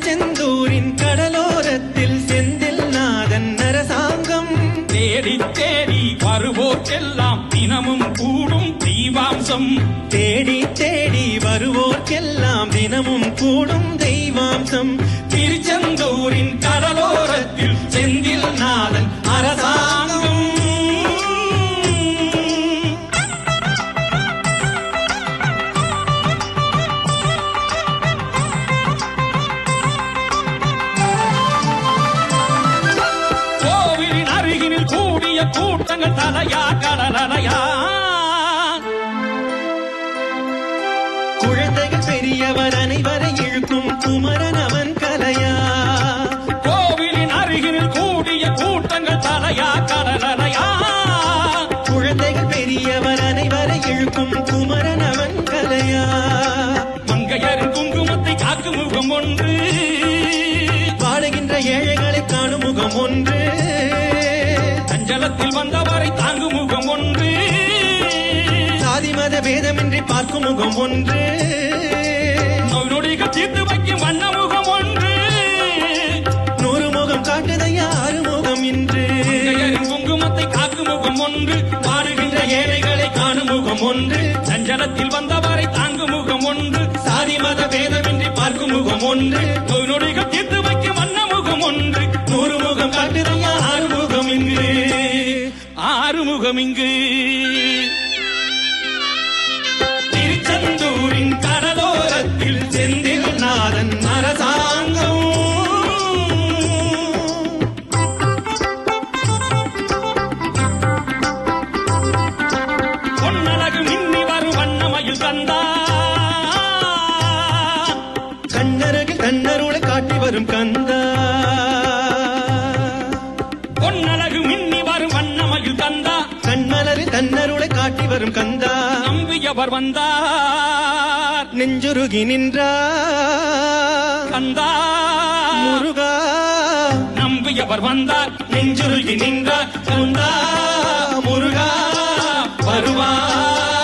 திருச்செந்தூரின் கடலோரத்தில் செந்தில் நாதன் அரசாங்கம் தேடி தேடி வருவோர்க்கெல்லாம் தினமும் கூடும் தெய்வாம்சம். தேடி தேடி வருவோர்க்கெல்லாம் தினமும் கூடும் தெய்வாம்சம். திருச்செந்தூரின் கடலோரத்தில் செந்தில் நாதன் அரசாங்கம். கோவிலின் அருகினில் கூடிய கூட்டங்கள் தலையா கடலையா. குழந்தைகள் பெரியவர் அனைவரை இழுக்கும் குமரன் அவன் கலையா. கோவிலின் அருகினில் கூடிய கூட்டங்கள் தலையா கடலையா. குழந்தைகள் பெரியவர் அனைவரை இழுக்கும் குமரன் அவன் கலையா. மங்கையரின் குங்குமத்தை காக்கும் முகம் ஒன்று, வாழுகின்ற ஏழைகளை காணும் முகம் ஒன்று, அஞ்சலத்தில் வந்தவரை தாங்கும் முகம் ஒன்று, சாதி மத பேதமின்றி பார்க்கும் முகம் ஒன்று, நோய் நொடிகள் தீர்த்து வைக்கும் வண்ண முகம் ஒன்று, 100 முகம் காட்டுதையா 6 முகம் இன்று. மங்கையரின் குங்குமத்தை காக்கும் முகம் ஒன்று, வாழுகின்ற ஏழைகளை காணும் முகம் ஒன்று, அஞ்சலத்தில் வந்தவரை தாங்கும் முகம் ஒன்று, சாதி மத பேதமின்றி பார்க்கும் முகம் ஒன்று, நோய் நொடிகள் தீர்த்து வைக்கும் வண்ண முகம் ஒன்று, 100 முகம் காட்டுதையா 6 முகம் இங்கு. 6 முகம் இங்கு. திருச்செந்தூரின் கடலோரத்தில் செந்தில் நாதன் அரசாங்கம். பொன்னழகு மின்னி வரும் வண்ணமயில் கந்தா, கண்ணருகில் தன்னருளை காட்டி வரும் கந்தா. பொன்னழகு மின்னி வரும் வண்ணமயில் கந்தா, கண்மலரில் தன்னருளை காட்டி வரும் கந்தா. நம்பியவர் வந்தார் நெஞ்சுருகி நின்றார் கந்தா. முருகா. நம்பியவர் வந்தார் நெஞ்சுருகி நின்றார் கந்தா. முருகா வருவார்.